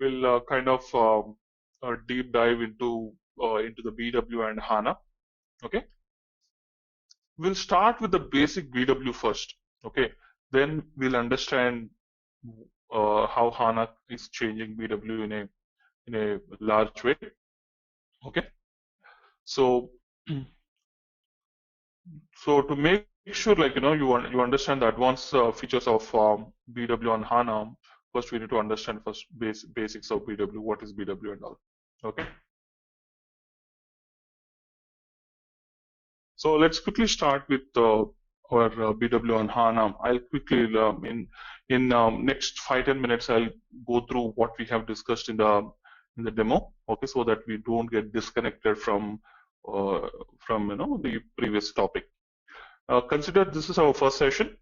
we'll kind of deep dive into the BW and HANA. Okay, we'll start with the basic BW first. Okay, then we'll understand how HANA is changing BW in a large way. Okay, so so to make sure, like you understand the advanced features of BW on HANA, first we need to understand first basics of BW, what is BW and all. Okay, so let's quickly start with our BW on HANA. I'll quickly in next 5-10 minutes I'll go through what we have discussed in the demo. Okay, so that we don't get disconnected from the previous topic. Consider this is our first session.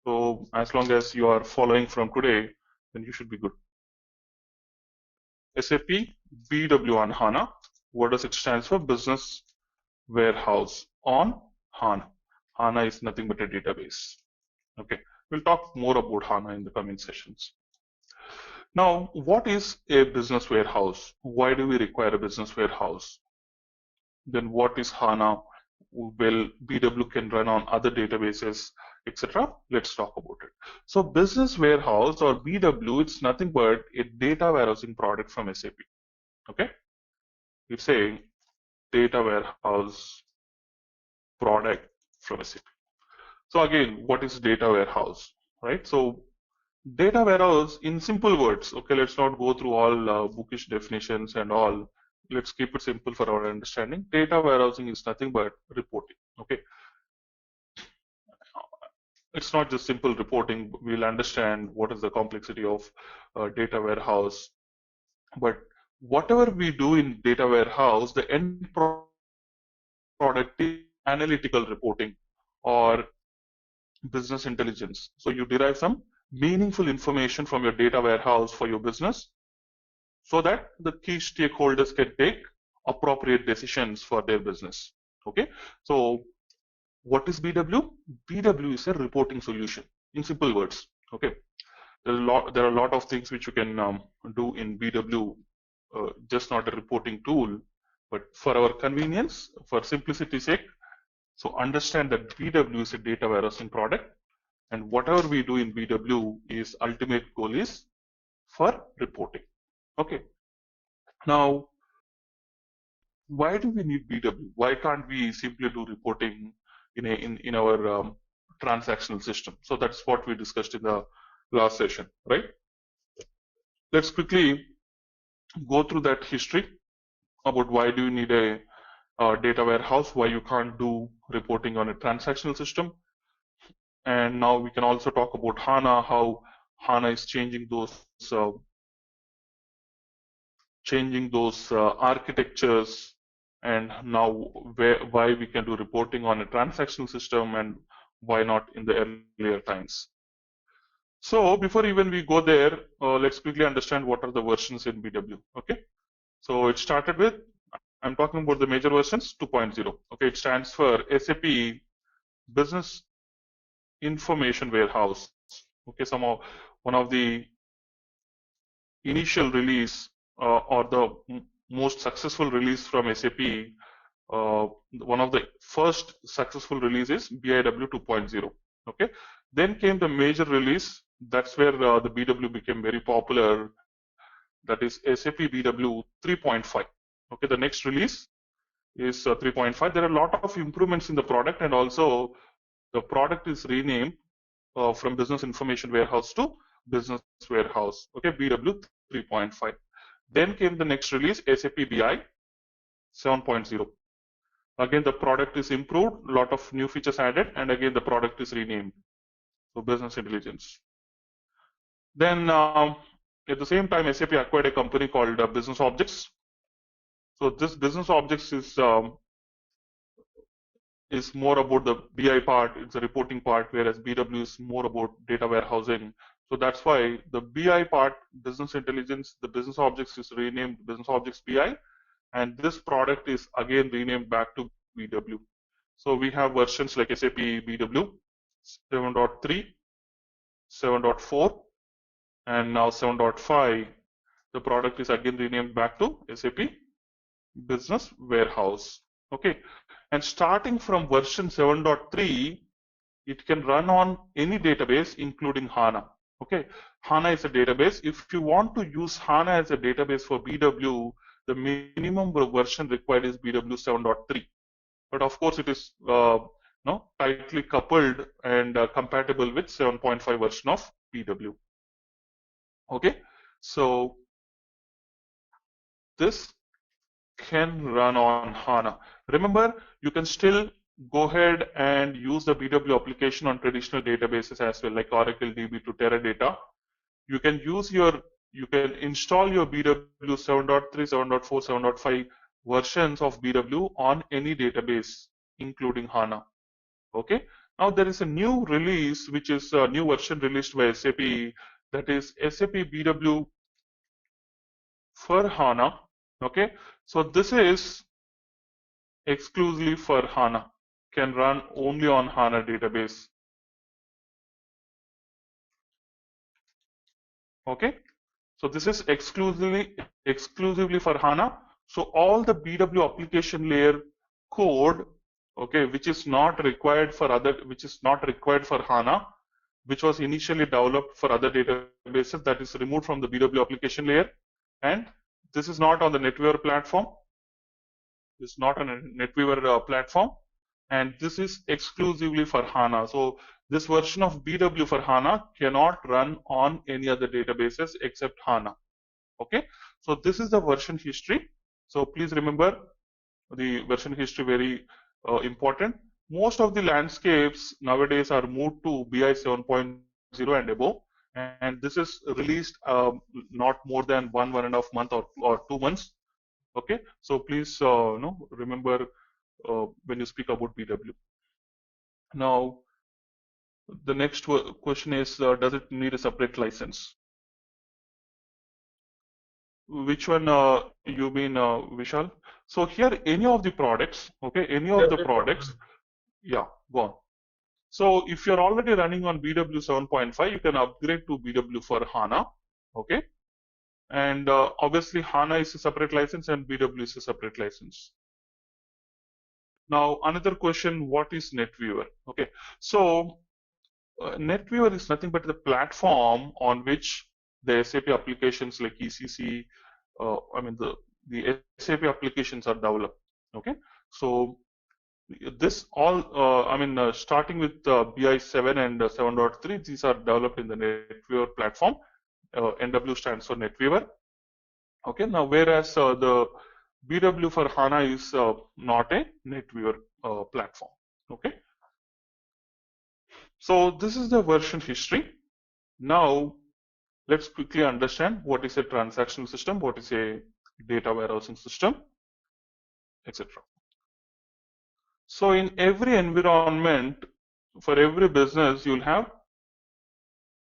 So as long as you are following from today, then you should be good. SAP BW on HANA. What does it stand for? Business Warehouse on HANA. HANA is nothing but a database. Okay, we'll talk more about HANA in the coming sessions. Now, what is a business warehouse? Why do we require a business warehouse? Then what is HANA? Well, BW can run on other databases, etc. Let's talk about it. So business warehouse or BW, it's nothing but a data warehousing product from SAP. Okay, it's a data warehouse product from SAP. So again, what is data warehouse, right? So data warehouse in simple words. Okay, let's not go through all bookish definitions and all. Let's keep it simple for our understanding. Data warehousing is nothing but reporting. Okay, it's not just simple reporting. We'll understand what is the complexity of data warehouse. But whatever we do in data warehouse, the end product is analytical reporting or business intelligence. So you derive some meaningful information from your data warehouse for your business so that the key stakeholders can take appropriate decisions for their business. Okay, so what is BW? BW is a reporting solution in simple words. Okay, there are a lot of things which you can do in BW, just not a reporting tool, but for our convenience, for simplicity's sake, so understand that BW is a data warehousing product, and whatever we do in BW is ultimate goal is for reporting. Okay. Now, why do we need BW? Why can't we simply do reporting in our transactional system? So that's what we discussed in the last session, right? Let's quickly go through that history about why do you need a data warehouse, why you can't do reporting on a transactional system. And now we can also talk about HANA, how HANA is changing those architectures, and now why we can do reporting on a transactional system and why not in the earlier times. So before even we go there, let's quickly understand what are the versions in BW. Okay, so it started with, I'm talking about the major versions, 2.0. Okay, it stands for SAP Business Information Warehouse. Okay, one of the initial release or the most successful release from SAP, one of the first successful releases, BIW 2.0. Okay, then came the major release. That's where the BW became very popular. That is SAP BW 3.5. Okay, the next release is 3.5. There are a lot of improvements in the product, and also the product is renamed from Business Information Warehouse to Business Warehouse. Okay, BW 3.5. Then came the next release, SAP BI 7.0. Again, the product is improved, a lot of new features added, and again the product is renamed. So Business Intelligence. Then at the same time, SAP acquired a company called Business Objects. So this Business Objects is more about the BI part, it's a reporting part, whereas BW is more about data warehousing. So that's why the BI part, Business Intelligence, the Business Objects is renamed Business Objects BI, and this product is again renamed back to BW. So we have versions like SAP BW 7.3, 7.4, and now 7.5. the product is again renamed back to SAP Business Warehouse. Okay, and starting from version 7.3, it can run on any database, including HANA. Okay, HANA is a database. If you want to use HANA as a database for BW, the minimum version required is BW 7.3. But of course, it is tightly coupled and compatible with 7.5 version of BW. Okay, so this can run on HANA. Remember, you can still go ahead and use the BW application on traditional databases as well, like Oracle DB to Teradata. You can install your BW 7.3, 7.4, 7.5 versions of BW on any database, including HANA. Okay. Now there is a new release, which is a new version released by SAP, that is SAP BW for HANA. Okay. So this is exclusively for HANA, can run only on HANA database. Okay. So this is exclusively for HANA. So all the BW application layer code, okay, which is not required for HANA, which was initially developed for other databases, that is removed from the BW application layer, and this is not on the NetWeaver platform. It's not on a NetWeaver platform, and this is exclusively for HANA. So this version of BW for HANA cannot run on any other databases except HANA. Okay, so this is the version history. So please remember the version history, very important. Most of the landscapes nowadays are moved to BI 7.0 and above, and this is released not more than 1.5 month or 2 months. Okay, so please remember when you speak about BW. Now, the next question is, does it need a separate license? Which one you mean, Vishal? So here, any of the products, okay, yeah, go on. So if you're already running on BW 7.5, you can upgrade to BW for HANA, okay? And obviously HANA is a separate license and BW is a separate license. Now, another question, what is NetWeaver? Okay, so NetWeaver is nothing but the platform on which the SAP applications like ECC, the SAP applications are developed. Okay, so this all, starting with BI 7 and 7.3, these are developed in the NetWeaver platform. NW stands for NetWeaver. Okay, now whereas the BW for HANA is not a NetWeaver platform. Okay, so this is the version history. Now let's quickly understand what is a transactional system, what is a data warehousing system, etc. So in every environment, for every business, you'll have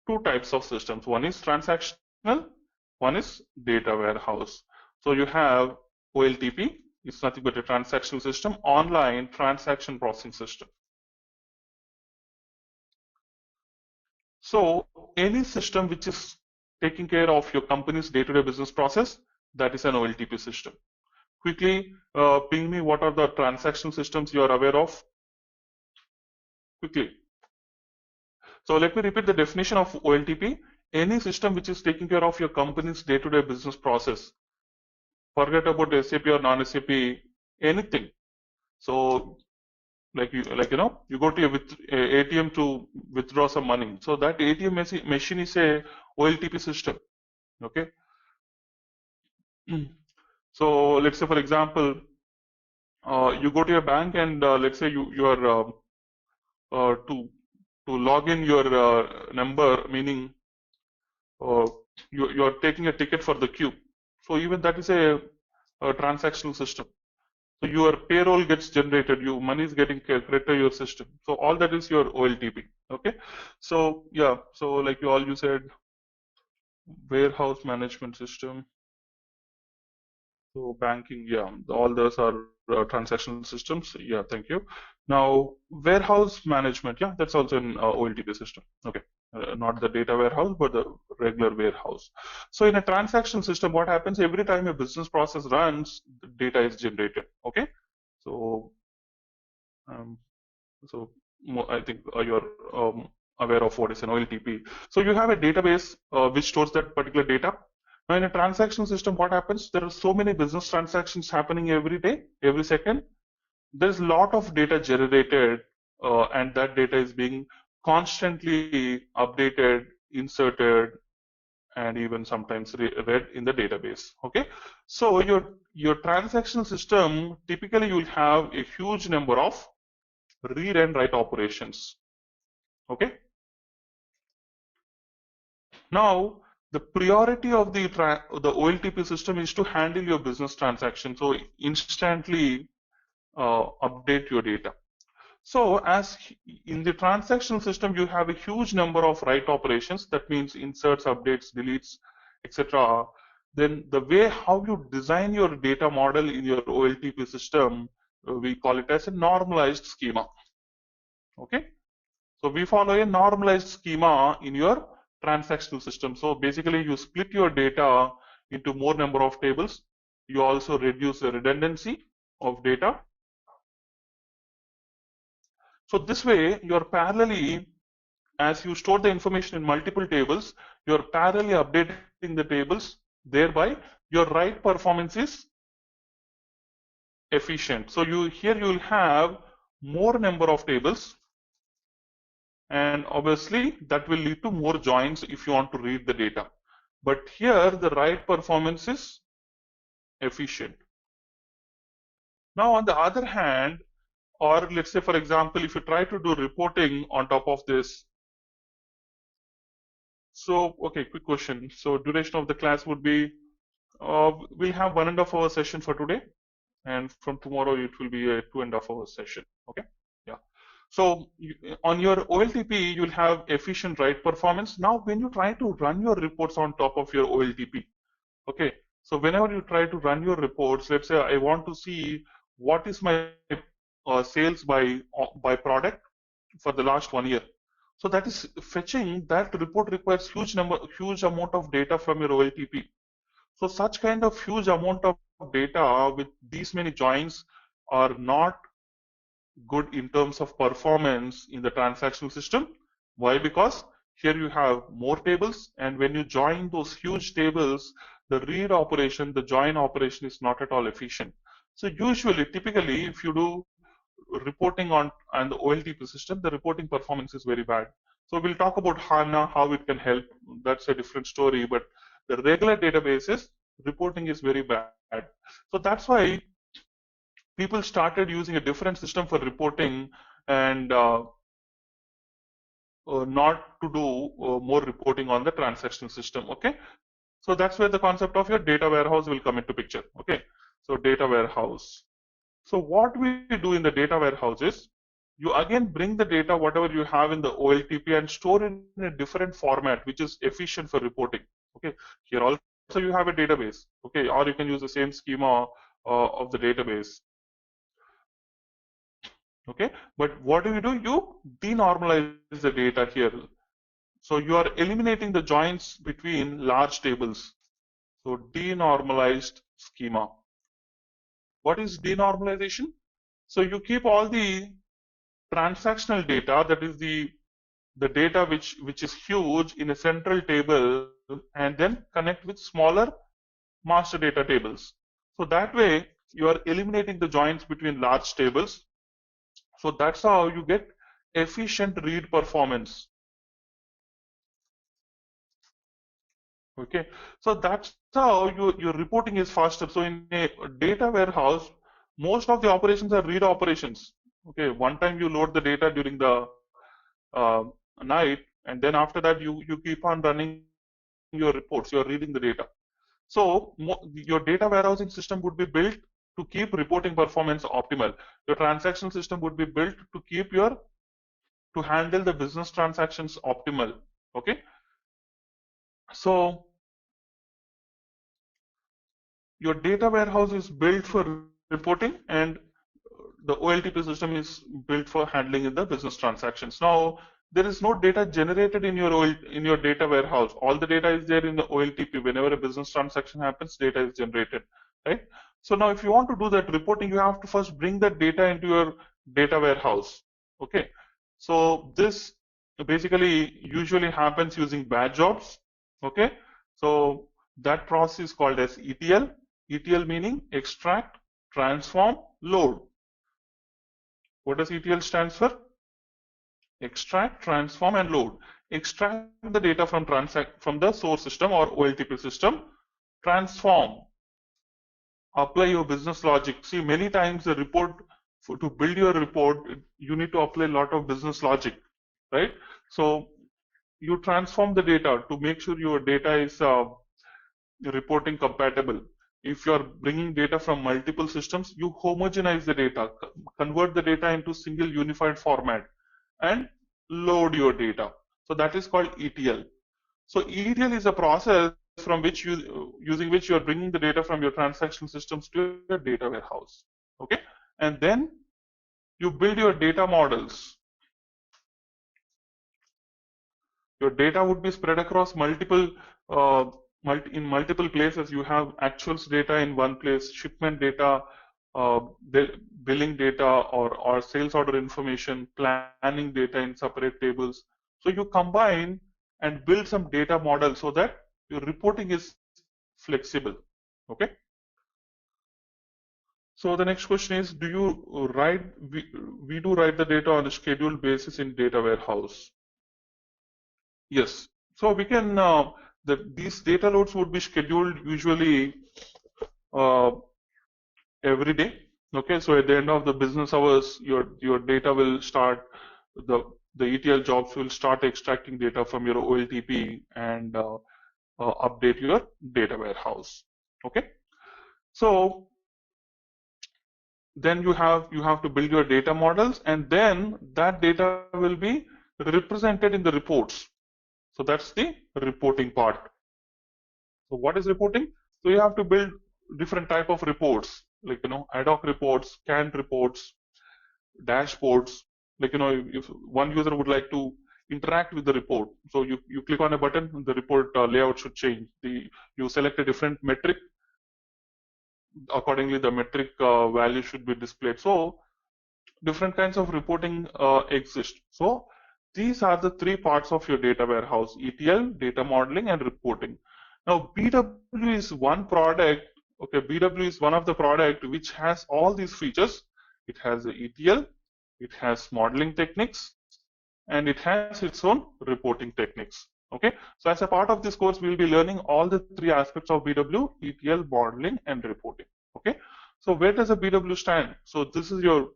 two types of systems. One is transactional, one is data warehouse. So you have OLTP, it's nothing but a transactional system, online transaction processing system. So any system which is taking care of your company's day-to-day business process, that is an OLTP system. Quickly ping me what are the transactional systems you are aware of. Quickly. So let me repeat the definition of OLTP. Any system which is taking care of your company's day-to-day business process. Forget about SAP or non-SAP, anything. So like you go to a ATM to withdraw some money. So that ATM machine is a OLTP system. Okay. So let's say, for example, you go to a bank and let's say you are to log in your number, meaning you are taking a ticket for the queue. So even that is a transactional system. So your payroll gets generated, your money is getting credited to your system. So all that is your OLTP. Okay. So yeah, so like you said, warehouse management system. So banking, yeah, all those are transactional systems. Yeah, thank you. Now warehouse management, yeah, that's also an OLTP system. Okay, not the data warehouse, but the regular warehouse. So in a transactional system, what happens every time a business process runs, the data is generated. Okay, so um, so I think you're aware of what is an OLTP. So you have a database which stores that particular data. Now in a transactional system, what happens? There are so many business transactions happening every day, every second. There's a lot of data generated, and that data is being constantly updated, inserted, and even sometimes read in the database. Okay, so your transactional system, typically you'll have a huge number of read and write operations. Okay, now the priority of the OLTP system is to handle your business transaction, so instantly update your data. So as in the transactional system, you have a huge number of write operations. That means inserts, updates, deletes, etc. Then the way how you design your data model in your OLTP system, we call it as a normalized schema. Okay, so we follow a normalized schema in your transactional system. So basically, you split your data into more number of tables. You also reduce the redundancy of data. So this way, you're parallelly, as you store the information in multiple tables, you're parallelly updating the tables, thereby your write performance is efficient. So here you will have more number of tables, and obviously that will lead to more joins if you want to read the data. But here the write performance is efficient. Now on the other hand, or let's say for example, if you try to do reporting on top of this, so okay, quick question. So duration of the class would be, we'll have 1.5 hour session for today, and from tomorrow it will be a 2.5 hour session. Okay, yeah. So on your OLTP, you'll have efficient write performance. Now, when you try to run your reports on top of your OLTP, okay. So whenever you try to run your reports, let's say I want to see what is my sales by product for the last 1 year. So that is fetching that report requires huge amount of data from your OLTP. So such kind of huge amount of data with these many joins are not good in terms of performance in the transactional system. Why? Because here you have more tables, and when you join those huge tables, the read operation, the join operation is not at all efficient. So usually, typically, if you do reporting on the OLTP system, the reporting performance is very bad. So we'll talk about HANA, how it can help. That's a different story, but the regular databases, reporting is very bad. So that's why people started using a different system for reporting, and not to do more reporting on the transactional system. Okay, so that's where the concept of your data warehouse will come into picture. Okay, so data warehouse. So what we do in the data warehouse is, you again bring the data whatever you have in the OLTP and store it in a different format which is efficient for reporting. Okay, here also you have a database. Okay, or you can use the same schema of the database. Okay, but what do? You denormalize the data here. So you are eliminating the joins between large tables. So denormalized schema. What is denormalization? So you keep all the transactional data, that is the data which is huge, in a central table, and then connect with smaller master data tables. So that way you are eliminating the joins between large tables. So that's how you get efficient read performance. Okay, so that's how your reporting is faster. So in a data warehouse, most of the operations are read operations. Okay, one time you load the data during the night, and then after that you keep on running your reports. You're reading the data. So your data warehousing system would be built to keep reporting performance optimal. Your transactional system would be built to to handle the business transactions optimal. Okay, so your data warehouse is built for reporting, and the OLTP system is built for handling in the business transactions. Now, there is no data generated in your data warehouse. All the data is there in the OLTP. Whenever a business transaction happens, data is generated, right? So now if you want to do that reporting, you have to first bring that data into your data warehouse. Okay. So this basically usually happens using batch jobs. Okay. So that process is called as ETL. ETL meaning extract, transform, load. What does ETL stands for? Extract, transform, and load. Extract the data from the source system or OLTP system. Transform. Apply your business logic. See, many times the report, to build your report, you need to apply a lot of business logic, right? So you transform the data to make sure your data is reporting compatible. If you are bringing data from multiple systems, you homogenize the data, convert the data into single unified format, and load your data. So that is called ETL. So ETL is a process from which using which you are bringing the data from your transactional systems to your data warehouse. Okay, and then you build your data models. Your data would be spread across in multiple places. You have actuals data in one place, shipment data, billing data, or sales order information, planning data in separate tables. So you combine and build some data model so that your reporting is flexible. Okay. So the next question is, do you write, we do write the data on a scheduled basis in data warehouse? Yes. So we can, these data loads would be scheduled usually uh, every day. Okay. So at the end of the business hours, your data will start, the ETL jobs will start extracting data from your OLTP and update your data warehouse. Okay. So then you have to build your data models, and then that data will be represented in the reports. So that's the reporting part. So what is reporting? So you have to build different type of reports, like ad hoc reports, canned reports, dashboards. Like if one user would like to interact with the report, so you click on a button, the report layout should change. You select a different metric, accordingly the metric value should be displayed. So different kinds of reporting exist. So these are the three parts of your data warehouse: ETL, data modeling, and reporting. Now BW is one product. Okay, BW is one of the product which has all these features. It has the ETL, it has modeling techniques, and it has its own reporting techniques. Okay, so as a part of this course, we will be learning all the three aspects of BW: ETL, modeling, and reporting. Okay, so where does a BW stand? So this is your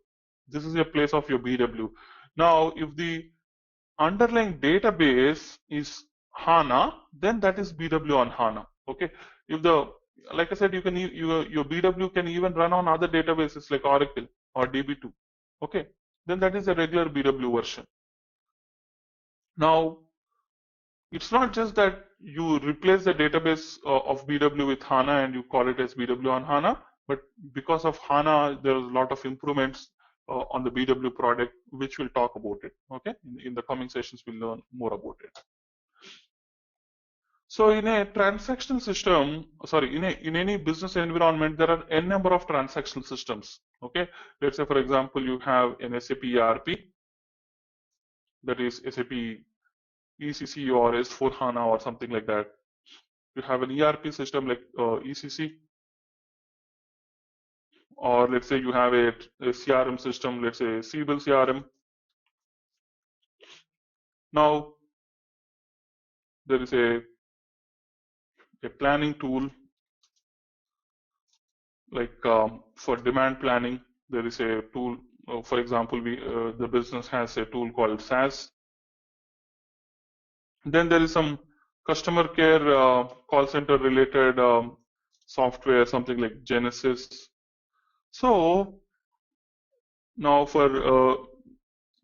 place of your BW. Now, if the underlying database is HANA, then that is BW on HANA. Okay, if like I said, your BW can even run on other databases like Oracle or DB2. Okay, then that is a regular BW version. Now, it's not just that you replace the database of BW with HANA and you call it as BW on HANA, but because of HANA, there's a lot of improvements on the BW product, which we'll talk about it. Okay, in the coming sessions, we'll learn more about it. So in a transactional system, sorry, in any business environment, there are n number of transactional systems. Okay, let's say for example, you have an SAP ERP, that is SAP ECC or S4 HANA or something like that. You have an ERP system like ECC, or let's say you have a CRM system, let's say Siebel CRM. Now there is a planning tool, like for demand planning. There is a tool. For example, the business has a tool called SAS. Then there is some customer care call center related software, something like Genesis. So now for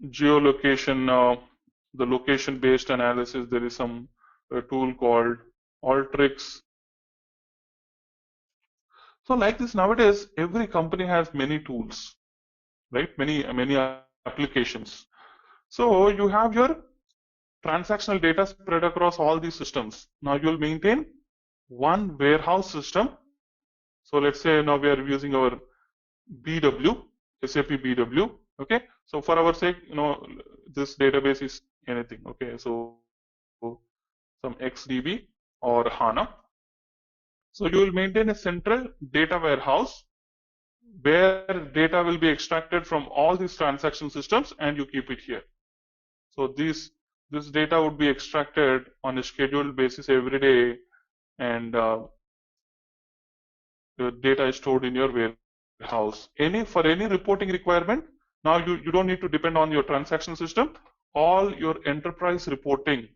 geolocation, the location based analysis, there is some tool called Alteryx. So like this, nowadays every company has many tools, right? Many applications. So you have your transactional data spread across all these systems. Now you will maintain one warehouse system. So let's say now we are using our BW, SAP BW. Okay. So for our sake, this database is anything. Okay. So some XDB or HANA. So you will maintain a central data warehouse where data will be extracted from all these transaction systems and you keep it here. So this data would be extracted on a scheduled basis every day, and the data is stored in your warehouse. For any reporting requirement, now you don't need to depend on your transaction system. All your enterprise reporting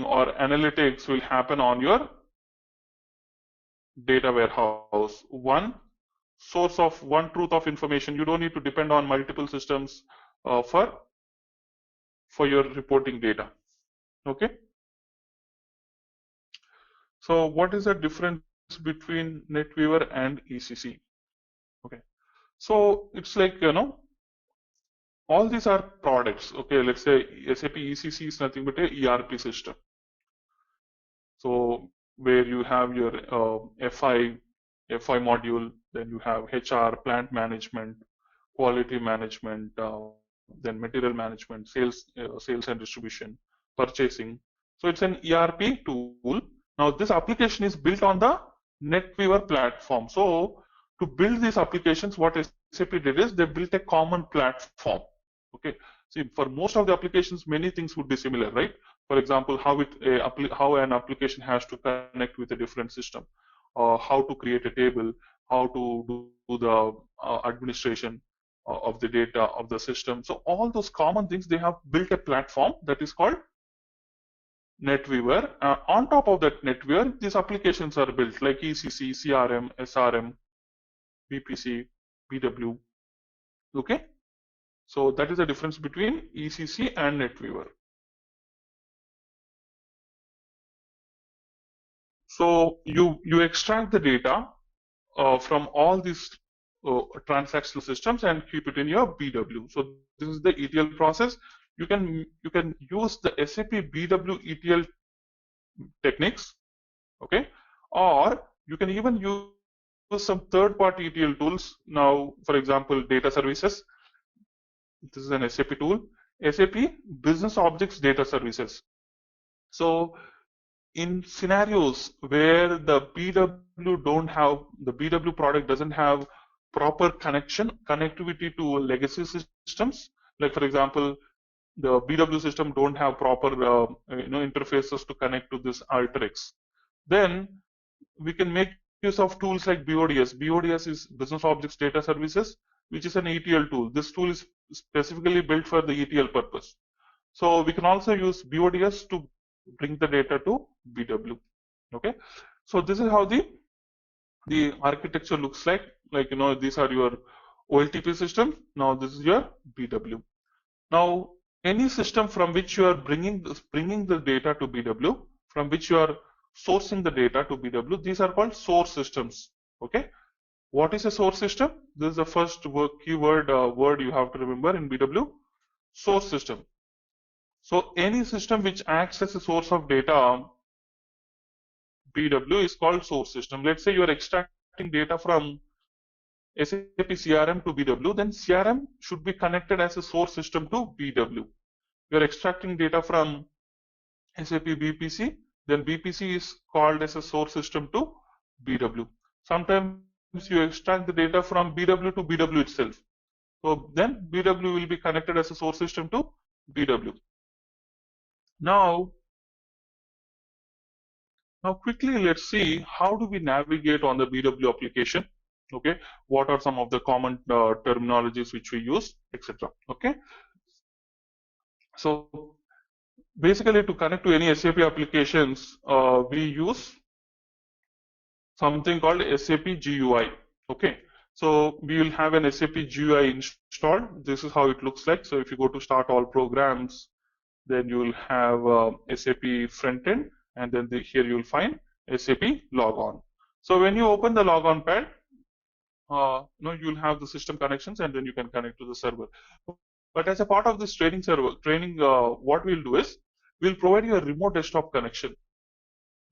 or analytics will happen on your data warehouse. One truth of information. You don't need to depend on multiple systems for your reporting data. Okay. So what is the difference between NetWeaver and ECC? Okay. So it's like, all these are products. Okay. Let's say SAP ECC is nothing but a ERP system. So where you have your FI module, then you have HR, plant management, quality management, then material management, sales and distribution, purchasing. So it's an ERP tool. Now this application is built on the NetWeaver platform. So to build these applications, what SAP did is they built a common platform. Okay. See, for most of the applications, many things would be similar, right? For example, how an application has to connect with a different system, how to create a table, how to do the administration of the data of the system. So all those common things, they have built a platform that is called NetWeaver. On top of that NetWeaver, these applications are built like ECC, CRM, SRM, BPC, BW. Okay. So that is the difference between ECC and NetWeaver. So you extract the data from all these transactional systems and keep it in your BW. So this is the ETL process. You can use the SAP BW ETL techniques, okay, or you can even use some third-party ETL tools. Now, for example, data services. This is an SAP tool, SAP Business Objects Data Services. So in scenarios where the BW product doesn't have proper connectivity to legacy systems, like for example, the BW system don't have proper interfaces to connect to this Alteryx, then we can make use of tools like BODS. BODS is Business Objects Data Services, which is an ETL tool. This tool is specifically built for the ETL purpose. So we can also use BODS to bring the data to BW. Okay. So this is how the architecture looks like. Like, these are your OLTP system. Now this is your BW. Now any system from which you are bringing the data to BW, from which you are sourcing the data to BW, these are called source systems. Okay. What is a source system? This is the first keyword word you have to remember in BW. Source system. So any system which acts as a source of data, BW, is called source system. Let's say you are extracting data from SAP CRM to BW, then CRM should be connected as a source system to BW. You are extracting data from SAP BPC, then BPC is called as a source system to BW. Sometimes you extract the data from BW to BW itself. So then BW will be connected as a source system to BW. Now quickly let's see how do we navigate on the BW application. Okay, what are some of the common terminologies which we use, etc. Okay, so basically to connect to any SAP applications, we use something called SAP GUI. Okay, so we will have an SAP GUI installed. This is how it looks like. So if you go to start all programs, then you will have SAP frontend, and then here you will find SAP logon. So when you open the logon pad, you'll have the system connections and then you can connect to the server. But as a part of this training, what we'll do is we'll provide you a remote desktop connection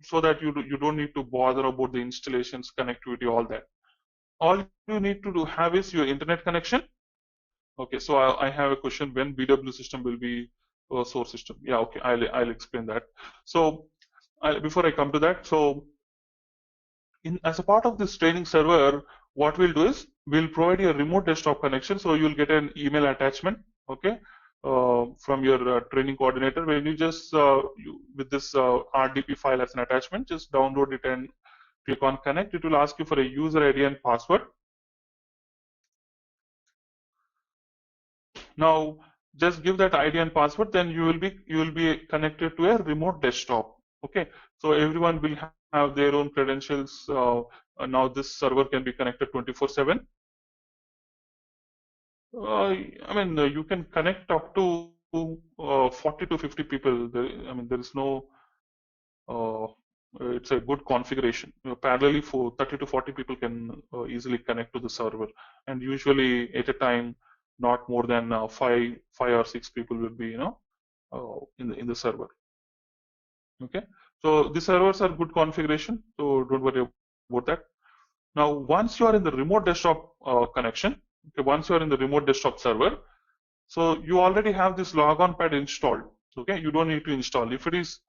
so that you don't need to bother about the installations, connectivity, all that. All you need to have is your internet connection. Okay, so I have a question: when BW system will be a source system? Yeah, okay, I'll explain that. So before I come to that, so as a part of this training server, what we'll do is we'll provide you a remote desktop connection. So you'll get an email attachment, okay, from your training coordinator. When you just with this RDP file as an attachment, just download it and click on connect. It will ask you for a user ID and password. Now just give that ID and password, then you will be connected to a remote desktop. Okay, so everyone will have their own credentials. Now this server can be connected 24/7. I mean, you can connect up to 40 to 50 people. I mean, there is no. Uh, it's a good configuration. Parallelly, for 30 to 40 people can easily connect to the server, and usually at a time, not more than five or six people will be, in the server. Okay, so the servers are good configuration, so don't worry about that. Now, once you are in the remote desktop connection, okay, once you are in the remote desktop server, so you already have this logon pad installed. Okay, you don't need to install. If it is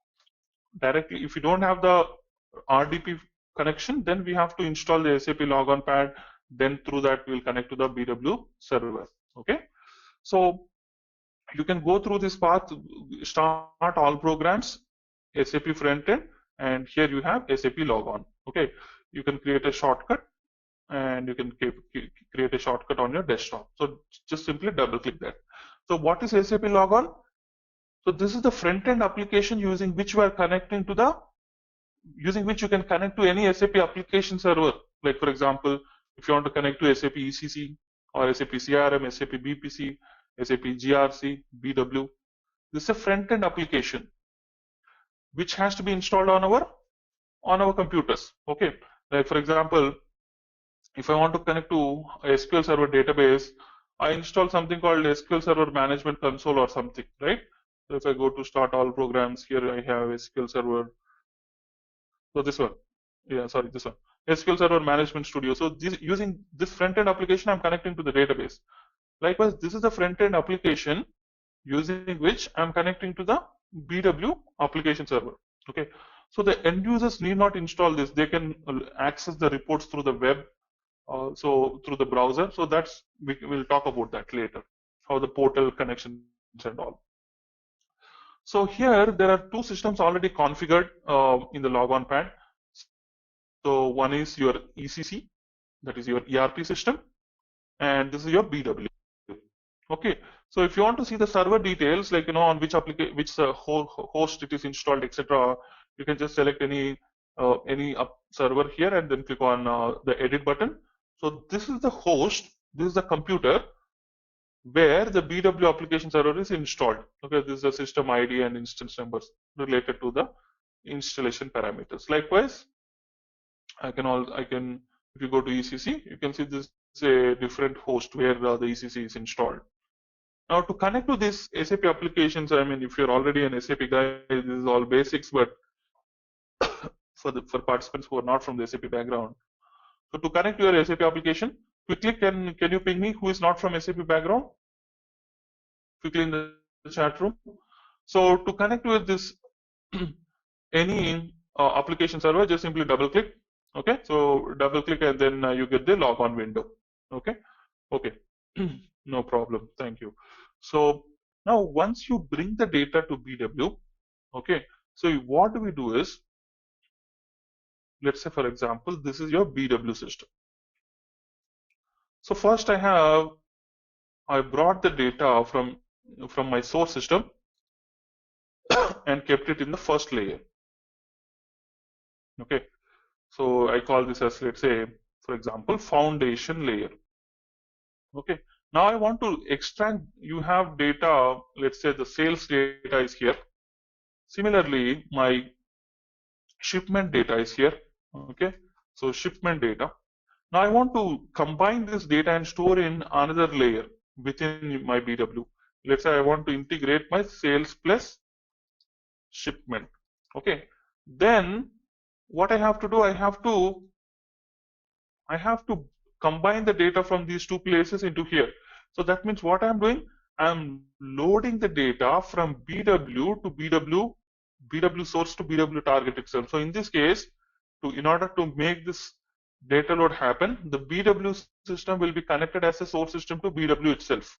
directly, if you don't have the RDP connection, then we have to install the SAP logon pad. Then through that, we'll connect to the BW server. Okay, so you can go through this path, start all programs, SAP frontend, and here you have SAP logon. Okay, you can create a shortcut and you can create a shortcut on your desktop. So just simply double click that. So what is SAP logon? So this is the front end application using which you are connecting to using which you can connect to any SAP application server. Like for example, if you want to connect to SAP ECC or SAP CRM, SAP BPC, SAP GRC, BW, this is a front end application which has to be installed on our computers. Okay, like for example, if I want to connect to a SQL Server database, I install something called SQL Server Management Console or something, right? So if I go to start all programs, here I have SQL Server. So this one, yeah, sorry, this one, SQL Server Management Studio. So using this front-end application, I'm connecting to the database. Likewise, this is the front-end application using which I'm connecting to the BW application server. Okay, so the end users need not install this. They can access the reports through the web, so through the browser. So we'll talk about that later, how the portal connections and all. So here there are two systems already configured in the logon pad. So one is your ECC, that is your ERP system, and this is your BW. Okay, so if you want to see the server details, like on which host it is installed, etc., you can just select any server here and then click on the edit button. So this is the host, this is the computer where the BW application server is installed. Okay, this is the system ID and instance numbers related to the installation parameters. Likewise, I can if you go to ECC, you can see this is a different host where the ECC is installed. Now to connect to this SAP applications, I mean, if you're already an SAP guy, this is all basics, but for participants who are not from the SAP background, so to connect to your SAP application, quickly can you ping me who is not from SAP background? Quickly in the chat room. So to connect with this any application server, just simply double click. Okay, so double click and then you get the logon window. Okay, no problem. Thank you. So now once you bring the data to BW, okay, so what we do is, let's say for example, this is your BW system. So first I brought the data from my source system and kept it in the first layer. Okay, so I call this as, let's say, for example, foundation layer. Okay, now I want to extract, you have data, let's say the sales data is here. Similarly, my shipment data is here. Okay, so shipment data. Now I want to combine this data and store in another layer within my BW. Let's say I want to integrate my sales plus shipment. Okay. Then what I have to do, I have to combine the data from these two places into here. So that means what I'm doing, I'm loading the data from BW to BW source to BW target itself. So in this case, in order to make this data load happen, the BW system will be connected as a source system to BW itself.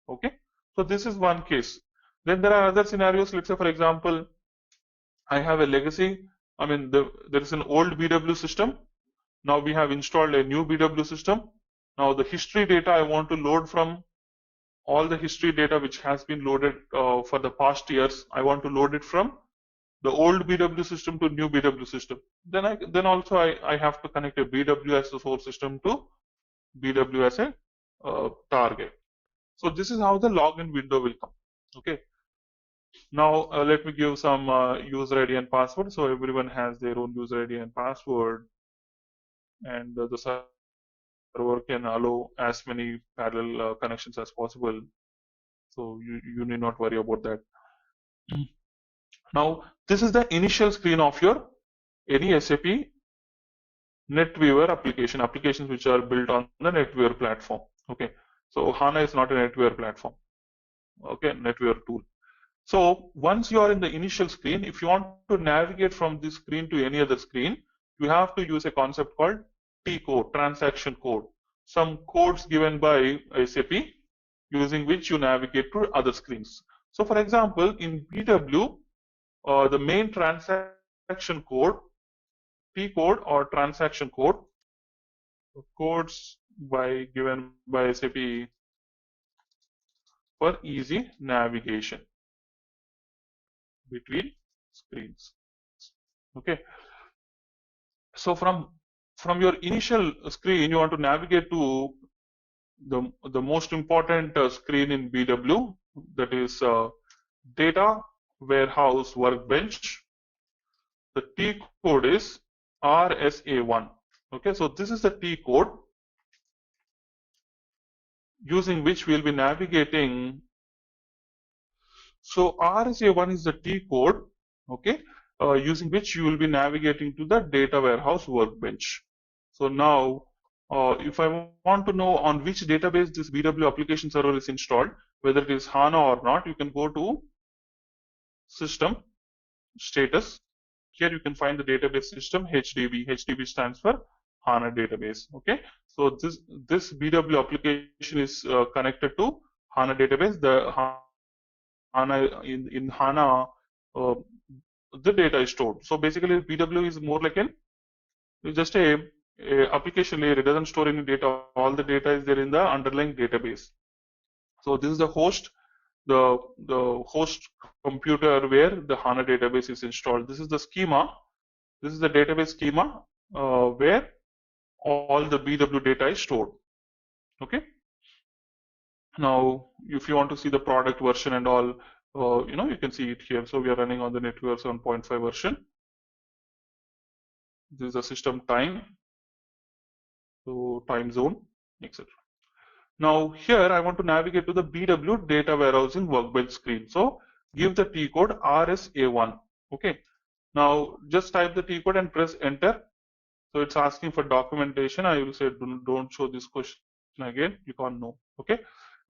Okay. So this is one case. Then there are other scenarios. Let's say, for example, I have a legacy. I mean, there is an old BW system. Now we have installed a new BW system. Now the history data I want to load from all the history data which has been loaded for the past years. I want to load it from the old BW system to new BW system. Then also I have to connect a BW as the source system to BW as a target. So this is how the login window will come. Okay. Now let me give some user ID and password. So everyone has their own user ID and password, and the server can allow as many parallel connections as possible. So you need not worry about that. Now this is the initial screen of your any SAP NetWeaver applications which are built on the NetWeaver platform. Okay, so HANA is not a NetWeaver platform. Okay, NetWeaver tool. So once you are in the initial screen, if you want to navigate from this screen to any other screen, you have to use a concept called T code, transaction code. Some codes given by SAP using which you navigate to other screens. So for example, in BW, the main transaction code, T code or transaction code, codes given by SAP for easy navigation between screens. Okay, so from your initial screen, you want to navigate to the most important screen in BW, that is data warehouse workbench. The T code is RSA1. Okay, so this is the T code using which we'll be navigating. So RSA1 is the T code, okay, using which you will be navigating to the data warehouse workbench. So now, if I want to know on which database this BW application server is installed, whether it is HANA or not, you can go to System, Status. Here you can find the database system HDB. HDB stands for HANA database. Okay, so this BW application is connected to HANA database. The HANA in HANA, the data is stored. So basically, BW is more like just a application layer. It doesn't store any data. All the data is there in the underlying database. So this is the host, the host computer where the HANA database is installed. This is the schema. This is the database schema where all the BW data is stored. Okay. Now, if you want to see the product version and all, you can see it here. So we are running on the NetWeaver 7.5 version. This is the system time, so time zone, etc. Now here I want to navigate to the BW data warehousing workbench screen. So give the T code RSA1. Okay. Now just type the T code and press enter. So it's asking for documentation. I will say don't show this question again. Click on no. Okay.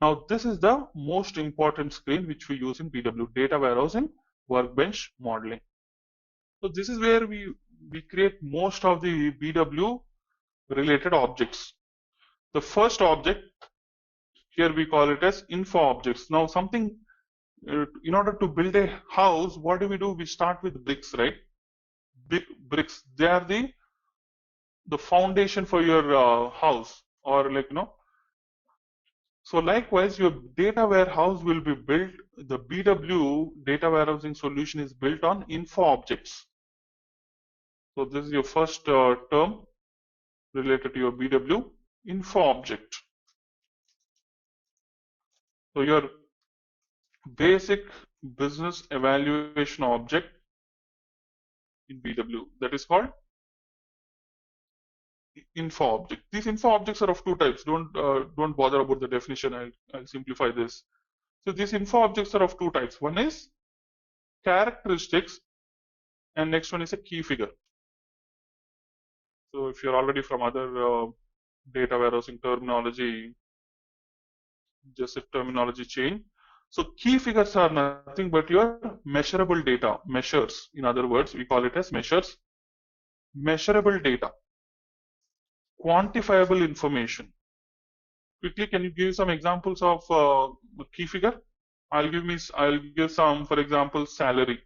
Now this is the most important screen which we use in BW, data warehousing workbench modeling. So this is where we create most of the BW related objects. The first object here we call it as info objects. Now something, in order to build a house, what do? We start with bricks, right? Big bricks. They are the foundation for your house, or so likewise, your data warehouse will be built. The BW data warehousing solution is built on info objects. So this is your first term related to your BW info object. So your basic business evaluation object in BW, that is called info object. These info objects are of two types. Don't bother about the definition. I'll simplify this. So these info objects are of two types. One is characteristics, and next one is a key figure. So if you're already from other data warehousing terminology, just a terminology change. So key figures are nothing but your measurable data, measures. In other words, we call it as measures, measurable data, quantifiable information. Quickly, can you give some examples of key figure? I'll give some, for example, salary.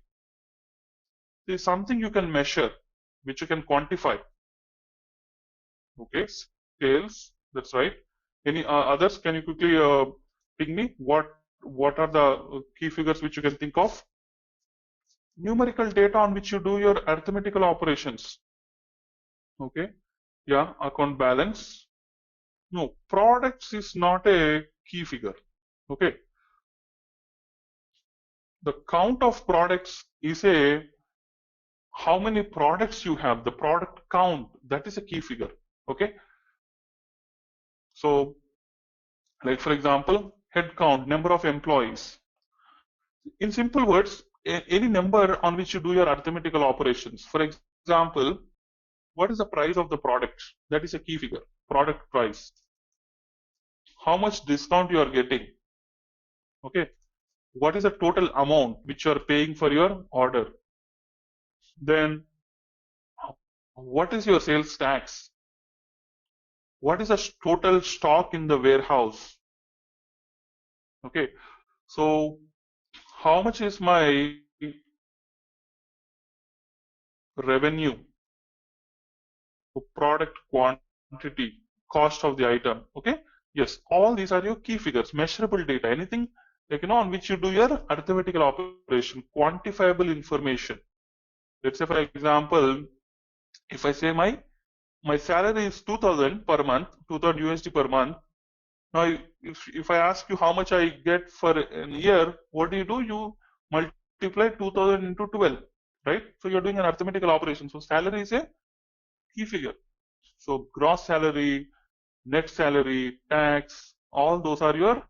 There's something you can measure, which you can quantify. Okay, sales. That's right. Any others? Can you quickly ping me? What are the key figures which you can think of? Numerical data on which you do your arithmetical operations. Okay. Yeah. Account balance. No, products is not a key figure. Okay. The count of products is a how many products you have, the product count, that is a key figure. Okay. So, like for example, head count, number of employees. In simple words, any number on which you do your arithmetical operations. For example, what is the price of the product? That is a key figure. Product price. How much discount you are getting? Okay. What is the total amount which you are paying for your order? Then, what is your sales tax? What is the total stock in the warehouse? Okay. So, how much is my revenue? Product quantity, cost of the item. Okay. Yes, all these are your key figures, measurable data, anything like on which you do your arithmetical operation, quantifiable information. Let's say, for example, if I say my salary is 2000 per month, 2000 USD per month. Now, if I ask you how much I get for a year, what do? You multiply 2000 into 12, right? So you're doing an arithmetical operation. So salary is a key figure. So gross salary, net salary, tax, all those are your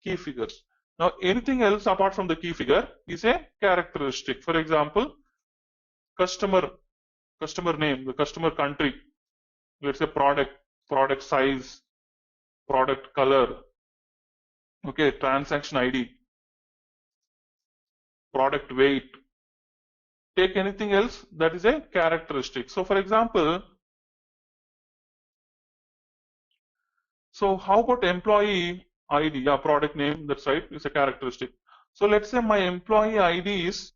key figures. Now, anything else apart from the key figure is a characteristic. For example, customer name, the customer country, let's say product size, product color, okay, transaction ID, product weight. Take anything else, that is a characteristic. So for example, so how about employee ID? Yeah, product name, that's right, is a characteristic. So let's say my employee ID is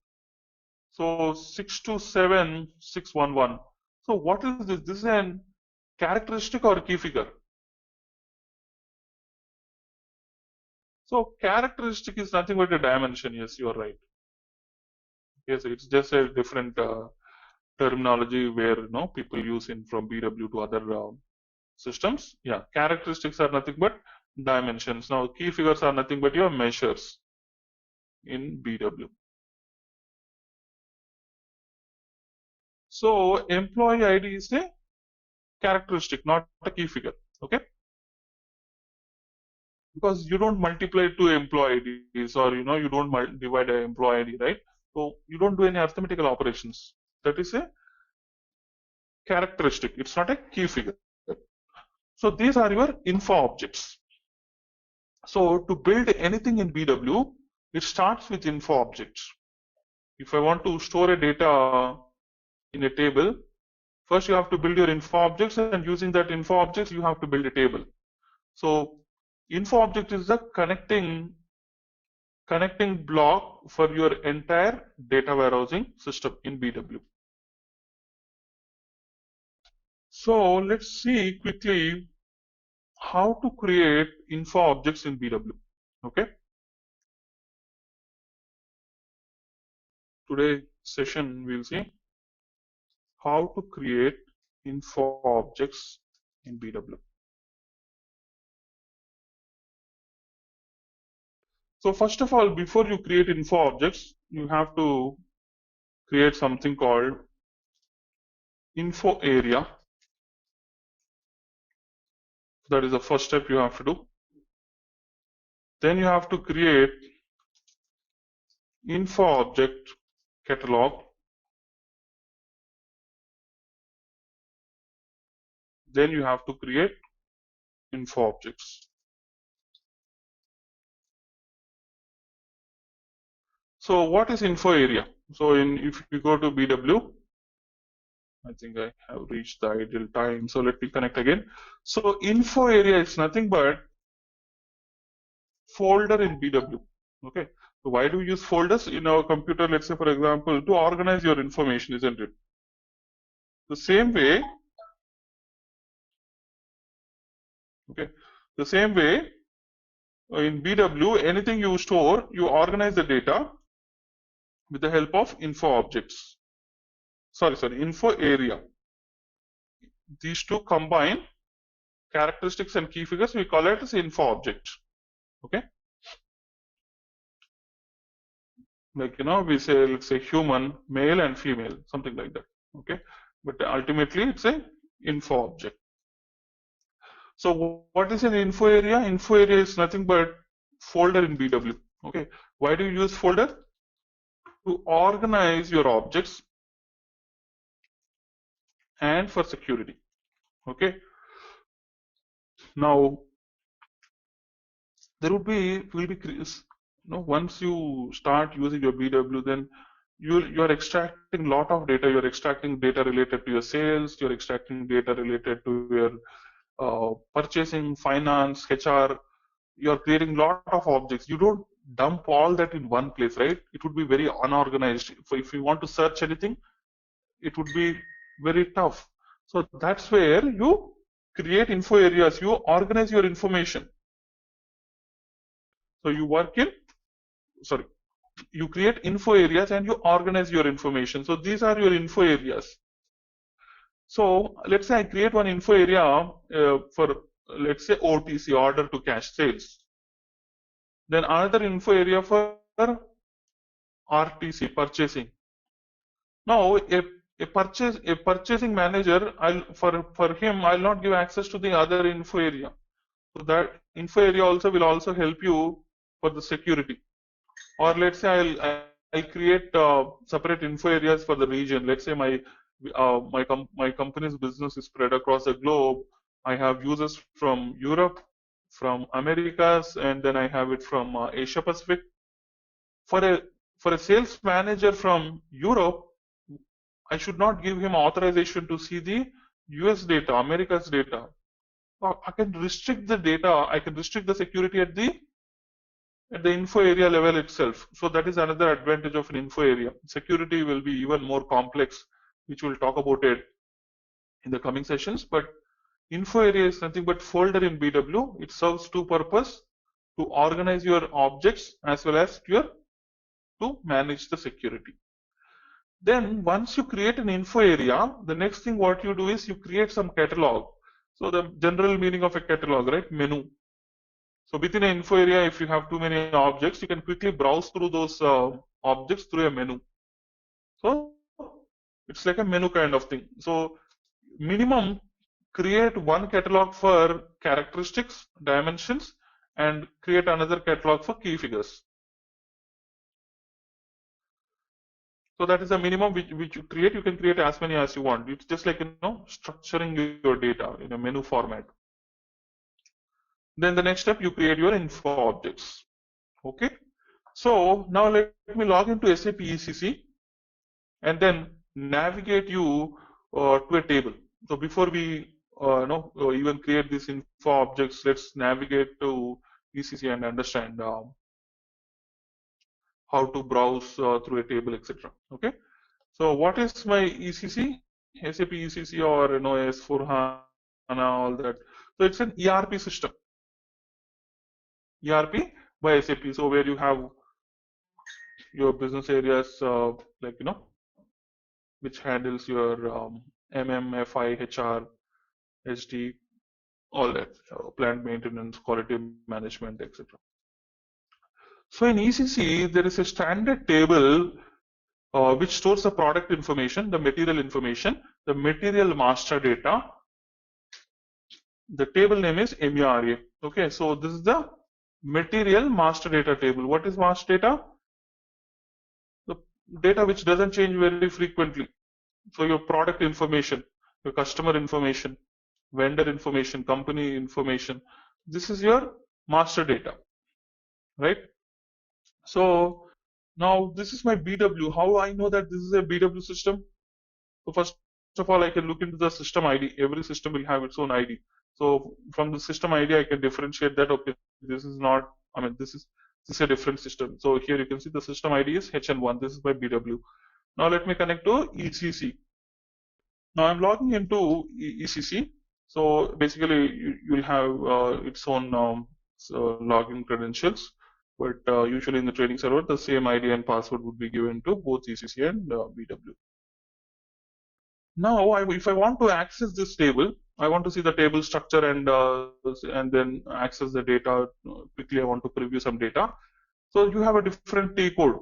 so 627611. So what is this? This is a characteristic or a key figure? So characteristic is nothing but a dimension. Yes, you are right. Yes, it's just a different terminology where people use in from BW to other systems. Yeah, characteristics are nothing but dimensions. Now key figures are nothing but your measures in BW. So employee ID is a characteristic, not a key figure. Okay. Because you don't multiply two employee IDs, or you don't divide an employee ID, right? So you don't do any arithmetical operations. That is a characteristic. It's not a key figure. So these are your info objects. So to build anything in BW, it starts with info objects. If I want to store a data in a table, first you have to build your info objects, and using that info objects, you have to build a table. So info object is the connecting block for your entire data warehousing system in BW. So let's see quickly how to create info objects in BW. Okay. Today session we'll see how to create info objects in BW. So first of all, before you create info objects, you have to create something called info area. That is the first step you have to do. Then you have to create info object catalog. Then you have to create info objects. So what is info area? So if you go to BW, I think I have reached the ideal time. So let me connect again. So info area is nothing but folder in BW. Okay. So why do we use folders in our computer? Let's say, for example, to organize your information, isn't it? The same way, okay. The same way in BW, anything you store, you organize the data with the help of info objects. Sorry, info area. These two combine characteristics and key figures. We call it as info object. Okay. Like, we say, let's say human, male and female, something like that. Okay. But ultimately it's a info object. So what is an info area? Info area is nothing but folder in BW. Okay. Why do you use folder? To organize your objects and for security. Okay. Now there will be once you start using your BW, then you're extracting a lot of data. You're extracting data related to your sales. You're extracting data related to your purchasing, finance, HR. You're creating a lot of objects. You don't dump all that in one place, right? It would be very unorganized. If you want to search anything, it would be very tough. So that's where you create info areas. You organize your information. So you create info areas and you organize your information. So these are your info areas. So let's say I create one info area for, let's say, OTC, order to cash sales. Then another info area for RTC, purchasing. Now a purchasing manager, for him I'll not give access to the other info area. So that info area also will also help you for the security. Or let's say I'll create separate info areas for the region. Let's say my company's business is spread across the globe. I have users from Europe, from Americas, and then I have it from Asia Pacific. For a sales manager from Europe, I should not give him authorization to see the US data, America's data. I can restrict the data. I can restrict the security at the info area level itself. So that is another advantage of an info area. Security will be even more complex, which we'll talk about it in the coming sessions. But info area is nothing but folder in BW. It serves two purposes: to organize your objects as well as to manage the security. Then once you create an info area, the next thing what you do is you create some catalog. So the general meaning of a catalog, right? Menu. So within an info area, if you have too many objects, you can quickly browse through those objects through a menu. So it's like a menu kind of thing. So minimum create one catalog for characteristics, dimensions, and create another catalog for key figures. So that is the minimum which you create. You can create as many as you want. It's just like structuring your data in a menu format. Then the next step, you create your info objects. Okay. So now let me log into SAP ECC and then navigate you to a table. So before we even create these info objects, let's navigate to ECC and understand how to browse through a table, etc. Okay. So what is my ECC? SAP ECC or S4 HANA, all that. So it's an ERP system. ERP by SAP. So where you have your business areas which handles your MM, FI, HR, SD, all that, plant maintenance, quality management, etc. So in ECC, there is a standard table which stores the product information, the material information, the material master data, The table name is MERA. Okay, so this is the material master data table. What is master data? The data which doesn't change very frequently. So your product information, your customer information, vendor information, company information. This is your master data, right? So now this is my BW. How I know that this is a BW system? So first of all, I can look into the system ID. Every system will have its own ID. So from the system ID, I can differentiate that. Okay, this is not. I mean, this is a different system. So here you can see the system ID is HN1. This is my BW. Now let me connect to ECC. Now I'm logging into ECC. So basically, you'll have its own login credentials. But usually in the training server, the same ID and password would be given to both ECC and BW. Now, if I want to access this table, I want to see the table structure and then access the data quickly. I want to preview some data. So you have a different T code.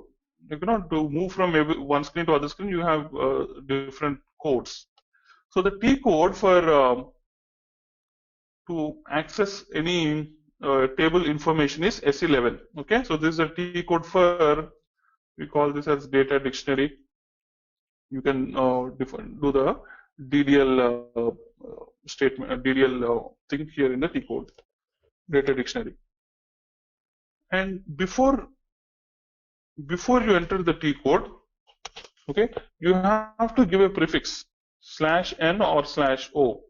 You cannot to move from one screen to other screen. You have different codes. So the T code for to access any table information is S11. Okay, so this is a T code for, we call this as data dictionary. You can do the DDL statement, DDL thing here in the T code, data dictionary. And before you enter the T code, okay, you have to give a prefix /n or /o.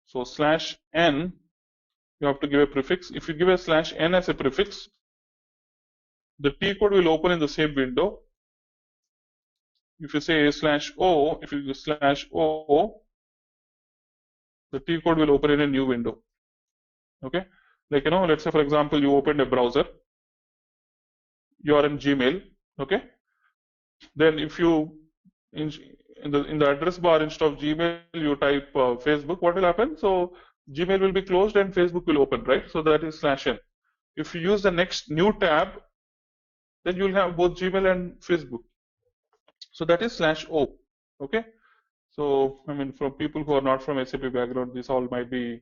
So /n, you have to give a prefix. If you give a /n as a prefix, the T code will open in the same window. If you say /o, if you use /o, the T code will open in a new window. Okay, like let's say for example you opened a browser, you are in Gmail. Okay, then if you in the address bar instead of Gmail you type Facebook, what will happen? So Gmail will be closed and Facebook will open, right? So that is /n. If you use the next new tab, then you will have both Gmail and Facebook. So that is /o. Okay, so I mean, for people who are not from SAP background, this all might be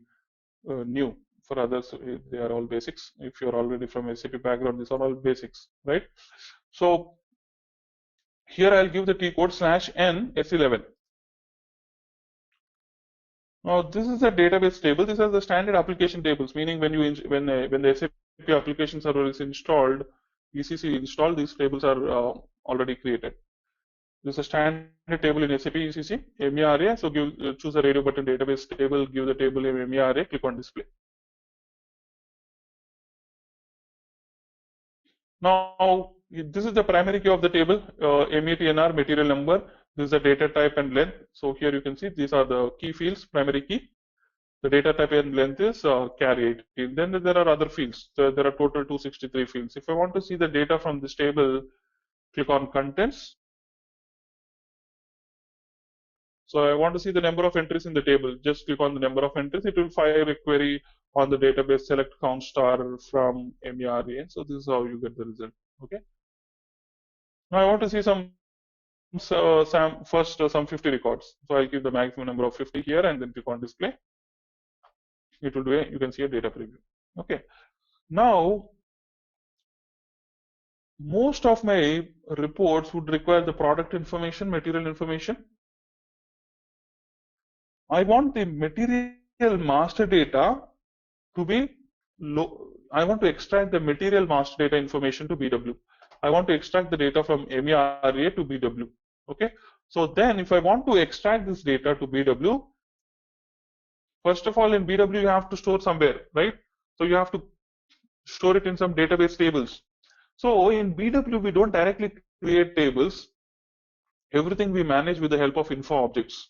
new. For others, they are all basics. If you're already from SAP background, these are all basics, right? So here I'll give the T code /n S11. Now this is a database table. These are the standard application tables, meaning when the SAP application server is installed, ECC installed, these tables are already created. This is a standard table in SAP ECC, MERA. So choose the radio button database table, give the table a MERA, click on display. Now, this is the primary key of the table, METNR, material number. This is the data type and length. So here you can see these are the key fields, primary key. The data type and length is carry 18. Then there are other fields. So there are total 263 fields. If I want to see the data from this table, click on contents. So I want to see the number of entries in the table. Just click on the number of entries. It will fire a query on the database, select count star from MERA. So this is how you get the result. Okay. Now I want to see some 50 records. So I'll give the maximum number of 50 here and then click on display. It will do you can see a data preview. Okay. Now most of my reports would require the product information, material information. I want the material master data to be low. I want to extract the material master data information to BW. I want to extract the data from MERA to BW. Okay. So then if I want to extract this data to BW, first of all in BW you have to store somewhere, right? So you have to store it in some database tables. So in BW we don't directly create tables. Everything we manage with the help of info objects.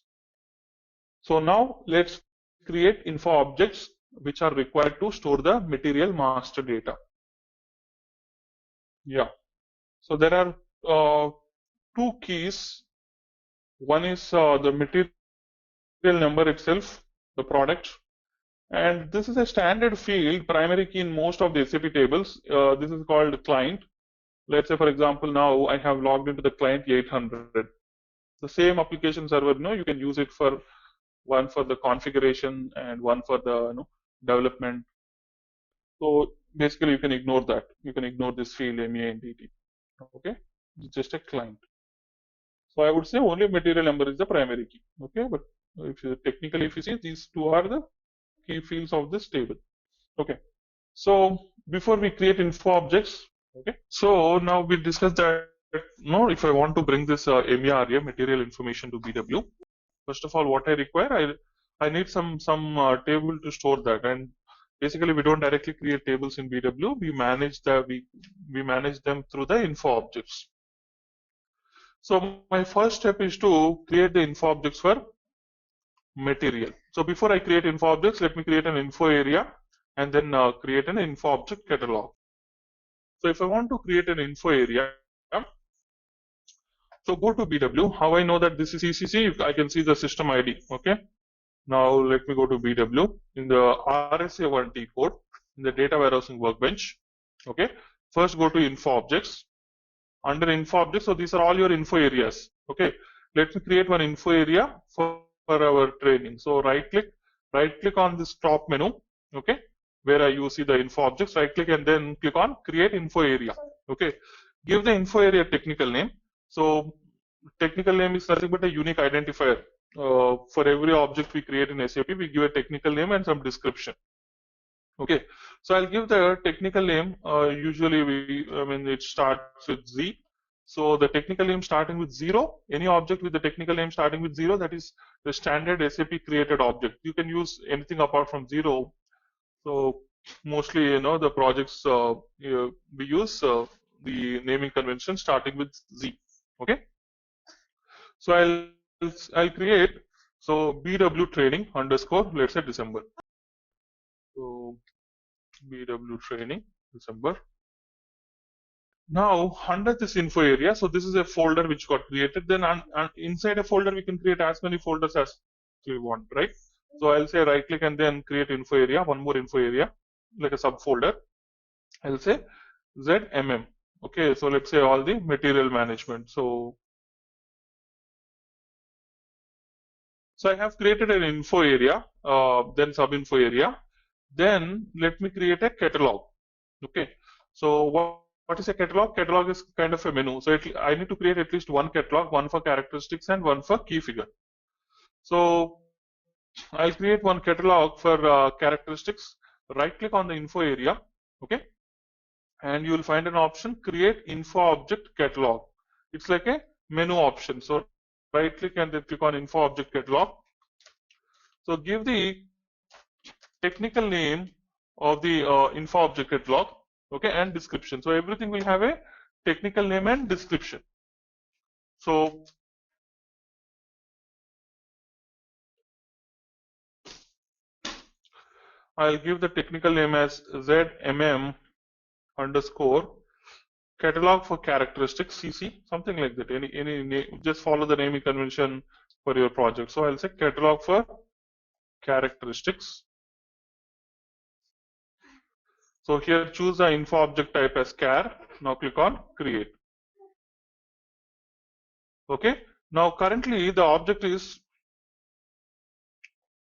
So now let's create info objects which are required to store the material master data. Yeah. So there are two keys. One is the material number itself, the product, and this is a standard field, primary key in most of the SAP tables. This is called client. Let's say, for example, now I have logged into the client 800. The same application server, you can use it for one for the configuration, and one for the development. So basically, you can ignore that. You can ignore this field MEA entity. Okay, it's just a client. So I would say only material number is the primary key. Okay, but if you technically, if you see, these two are the key fields of this table. Okay. So before we create info objects, okay. So now we discussed that if I want to bring this MERA, material information, to BW, first of all, what I require, I need some table to store that, and basically we don't directly create tables in BW. We manage we manage them through the info objects. So my first step is to create the info objects for material. So before I create info objects, let me create an info area and then create an info object catalog. So if I want to create an info area, so go to BW. How I know that this is ECC? I can see the system ID. Okay. Now let me go to BW in the RSA1T code in the data warehousing workbench. Okay. First go to info objects. Under info objects, so these are all your info areas. Okay. Let me create one info area for our training. So right click on this top menu. Okay. Where you see the info objects, right click and then click on create info area. Okay. Give the info area technical name. So technical name is nothing but a unique identifier. For every object we create in SAP, we give a technical name and some description. Okay, so I'll give the technical name. Usually it starts with Z. So the technical name starting with 0, any object with the technical name starting with 0, that is the standard SAP created object. You can use anything apart from 0. So mostly, the projects we use the naming convention starting with Z. Okay. So I'll create BW training underscore, let's say December. So BW training December. Now under this info area, so this is a folder which got created. Then inside a folder we can create as many folders as we want, right? So I'll say right click and then create info area, one more info area, like a subfolder. I'll say ZMM. Okay, so let's say all the material management. So I have created an info area, then sub info area. Then let me create a catalog. Okay, so what is a catalog? Catalog is kind of a menu. So I need to create at least one catalog, one for characteristics and one for key figure. So I'll create one catalog for characteristics. Right click on the info area. Okay, and you will find an option create info object catalog. It's like a menu option. So right click and then click on info object catalog. So give the technical name of the info object catalog, okay, and description. So everything will have a technical name and description. So I'll give the technical name as ZMM underscore catalog for characteristics CC, something like that. Any name, just follow the naming convention for your project. So I'll say catalog for characteristics. So here choose the info object type as char. Now click on create. Okay. Now currently the object is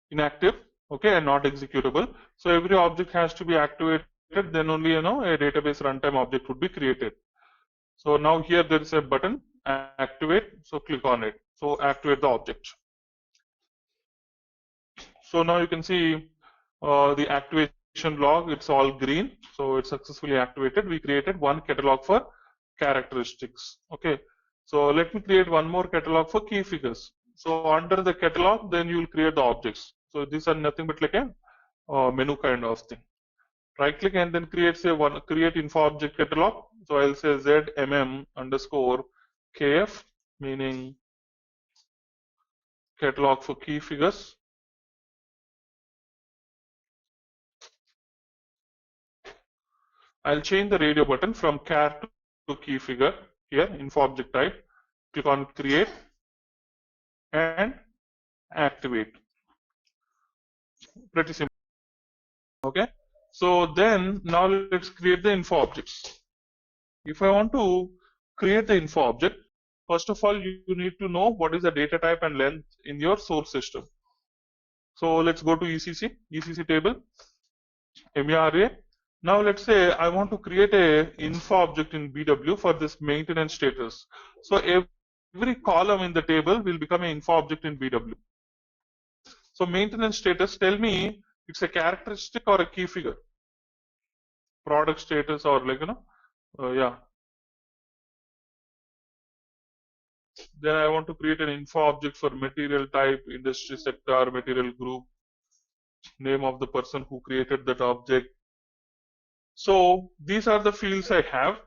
inactive, okay, and not executable. So every object has to be activated, then only a database runtime object would be created. So now here there is a button activate. So click on it. So activate the object. So now you can see the activation log, it's all green. So it's successfully activated. We created one catalog for characteristics. Okay. So let me create one more catalog for key figures. So under the catalog, then you will create the objects. So these are nothing but like a menu kind of thing. Right click and then create info object catalog. So I'll say ZMM underscore KF, meaning catalog for key figures. I'll change the radio button from char to key figure here, info object type. Click on create and activate. Pretty simple. Okay. So then now let's create the info objects. If I want to create the info object, first of all, you need to know what is the data type and length in your source system. So let's go to ECC table, MERA. Now let's say I want to create a info object in BW for this maintenance status. So every column in the table will become an info object in BW. So maintenance status, tell me it's a characteristic or a key figure, product status or like, yeah. Then I want to create an info object for material type, industry sector, material group, name of the person who created that object. So these are the fields I have.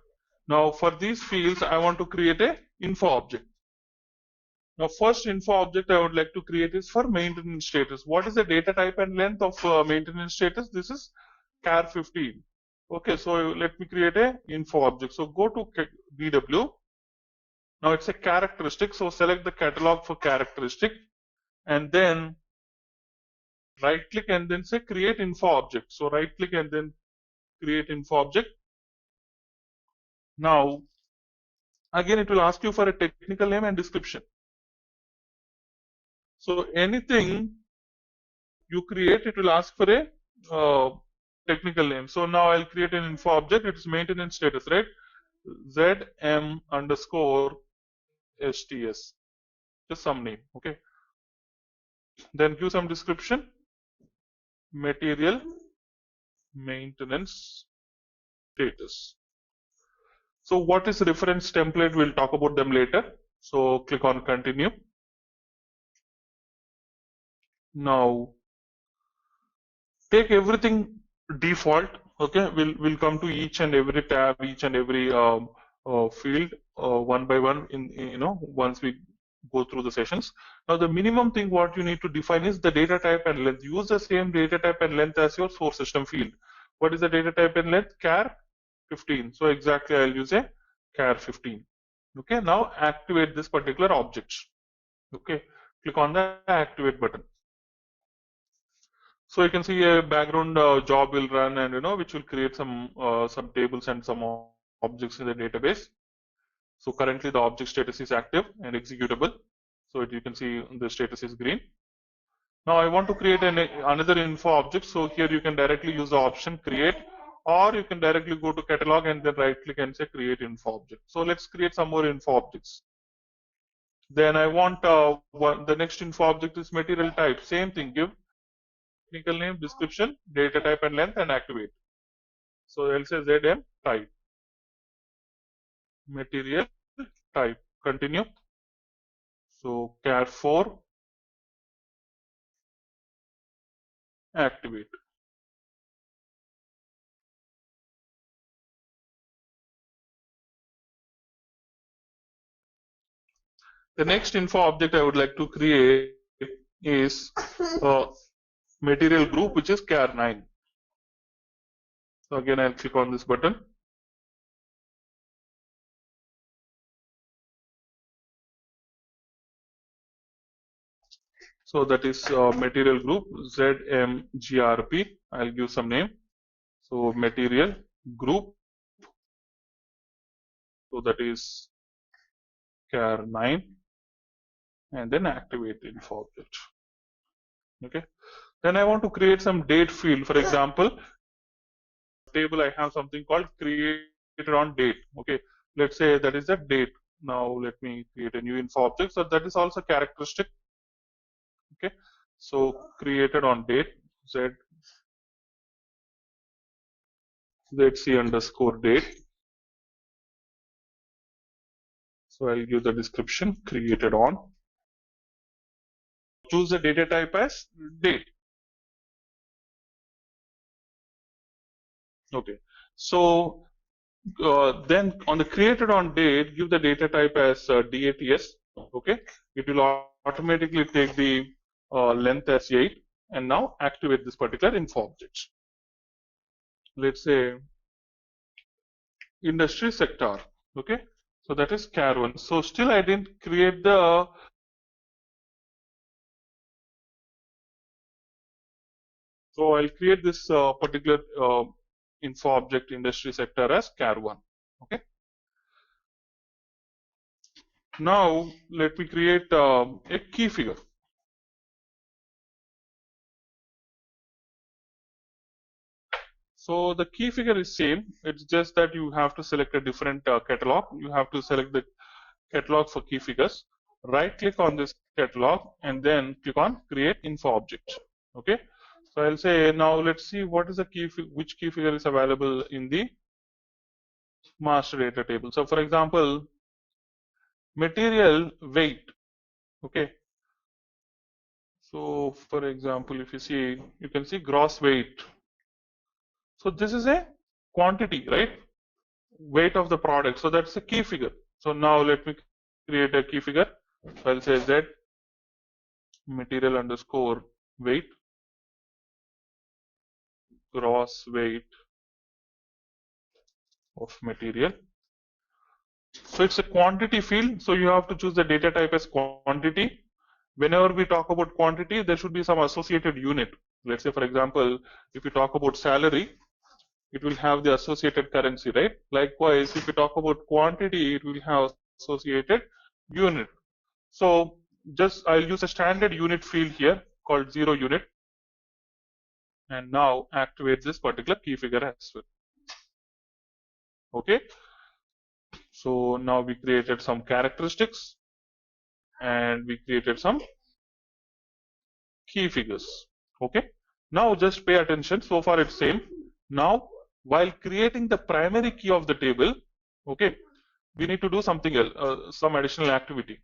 Now for these fields, I want to create a info object. Now first info object I would like to create is for maintenance status. What is the data type and length of maintenance status? This is char 15. Okay, so let me create a info object. So go to BW. Now it's a characteristic. So select the catalog for characteristic and then right click and then say create info object. So right click and then create info object. Now again it will ask you for a technical name and description. So anything you create, it will ask for a technical name. So now I'll create an info object. It's maintenance status, right? ZM underscore STS. Just some name, okay? Then give some description. Material maintenance status. So what is reference template? We'll talk about them later. So click on continue. Now take everything default. Okay, we'll come to each and every tab, each and every field one by one once we go through the sessions. Now the minimum thing what you need to define is the data type and length. Use the same data type and length as your source system field. What is the data type and length? Char 15. So exactly I'll use a char 15. Okay, now activate this particular object. Okay, click on the activate button. So you can see a background job will run, and which will create some tables and some objects in the database. So currently the object status is active and executable. So you can see the status is green. Now I want to create another info object. So here you can directly use the option create, or you can directly go to catalog and then right click and say create info object. So let's create some more info objects. Then I want the next info object is material type. Same thing, give technical name, description, data type and length, and activate. So I'll say ZM type, material type, continue. So char 4, activate. The next info object I would like to create is material group, which is char 9. So again, I'll click on this button. So that is material group ZMGRP. I'll give some name. So material group. So that is char 9, and then activate info object. Okay. Then I want to create some date field. For example, table I have something called created on date. Okay. Let's say that is the date. Now let me create a new info object. So that is also characteristic. Okay. So created on date ZC underscore date. So I'll give the description created on. Choose the data type as date. Okay. So then on the created on date, give the data type as DATS. Okay. It will automatically take the length as 8, and now activate this particular info object. Let's say industry sector. Okay. So that is char 1. So still I didn't create the So I'll create this particular info object industry sector as char 1. Okay. Now let me create a key figure. So the key figure is same. It's just that you have to select a different catalog. You have to select the catalog for key figures. Right click on this catalog and then click on create info object. Okay. So I'll say now let's see what is the which key figure is available in the master data table. So for example, material weight. Okay. So for example, if you see, you can see gross weight. So this is a quantity, right? Weight of the product. So that's a key figure. So now let me create a key figure. So I'll say Z material underscore weight, gross weight of material. So it's a quantity field. So you have to choose the data type as quantity. Whenever we talk about quantity, there should be some associated unit. Let's say, for example, if you talk about salary, it will have the associated currency, right? Likewise, if you talk about quantity, it will have associated unit. So just I'll use a standard unit field here called 0 unit, and now activate this particular key figure as well. Okay. So now we created some characteristics and we created some key figures. Okay. Now just pay attention. So far it's same. Now while creating the primary key of the table, okay, we need to do something else, some additional activity.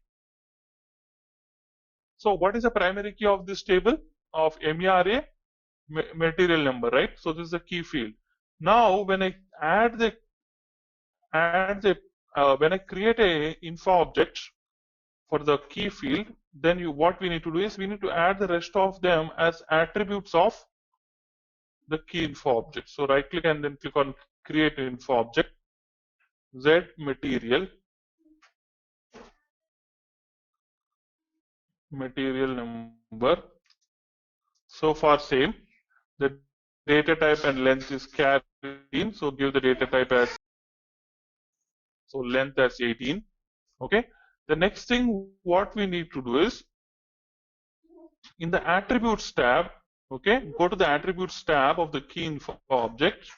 So what is the primary key of this table of MERA? Material number, right? So this is the key field. Now when I when I create a info object for the key field, then what we need to do is we need to add the rest of them as attributes of the key info object. So right click and then click on create info object, Z material number. So far same. The data type and length is char 18. So give the data type as, so length as 18. Okay. The next thing what we need to do is in the attributes tab, okay, go to the attributes tab of the key info object,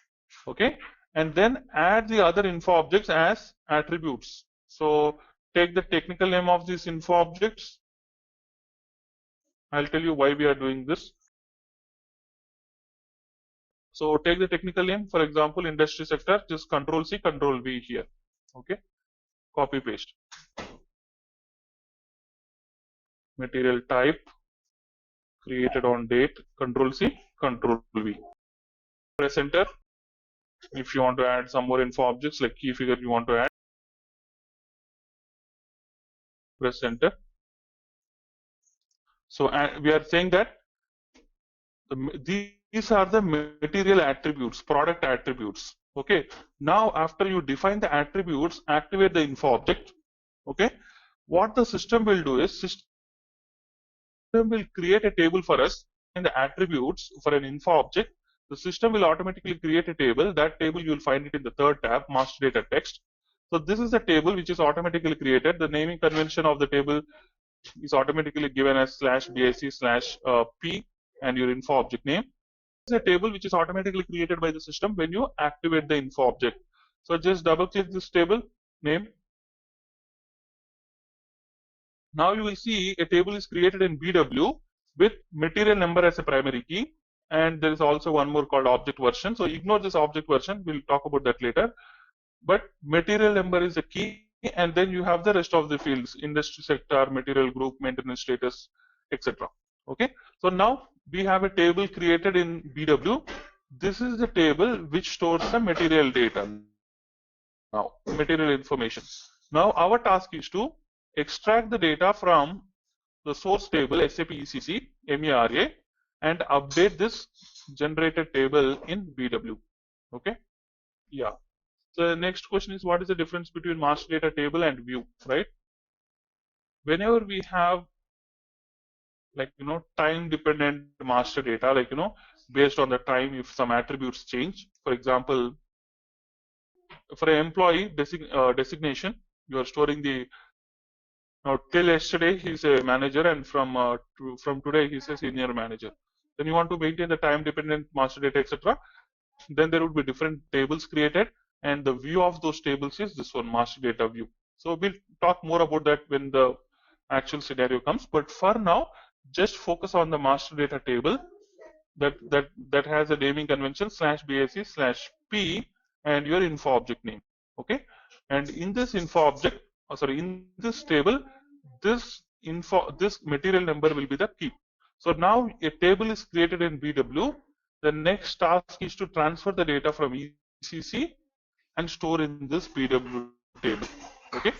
okay, and then add the other info objects as attributes. So take the technical name of these info objects. I'll tell you why we are doing this. So take the technical name, for example, industry sector, just Control C, Control V here, okay, copy paste. Material type, created on date, Control C, Control V. Press enter. If you want to add some more info objects like key figure you want to add, press enter. So we are saying that these are the material attributes, product attributes. Okay. Now after you define the attributes, activate the info object. Okay. What the system will do is system will create a table for us in the attributes for an info object. The system will automatically create a table. That table you will find it in the third tab, master data text. So this is the table which is automatically created. The naming convention of the table is automatically given as /BIC/P and your info object name. This is a table which is automatically created by the system when you activate the info object. So just double click this table name. Now you will see a table is created in BW with material number as a primary key, and there is also one more called object version. So ignore this object version, we'll talk about that later. But material number is a key, and then you have the rest of the fields: industry sector, material group, maintenance status, etc. Okay. So now we have a table created in BW. This is the table which stores the material data. Now material information. Now our task is to extract the data from the source table SAP ECC MERA and update this generated table in BW. Okay. Yeah. The next question is, what is the difference between master data table and view, right? Whenever we have time dependent master data, based on the time, if some attributes change, for example, for an employee designation, you are storing the, now till yesterday he's a manager, and from today he's a senior manager. Then you want to maintain the time dependent master data, etc. then there would be different tables created, and the view of those tables is this one, master data view. So we'll talk more about that when the actual scenario comes, but for now just focus on the master data table that has a naming convention /BAC/P and your info object name. Okay, and in this info object, in this table, this material number will be the key. So now a table is created in BW. The next task is to transfer the data from ECC and store in this BW table. Okay,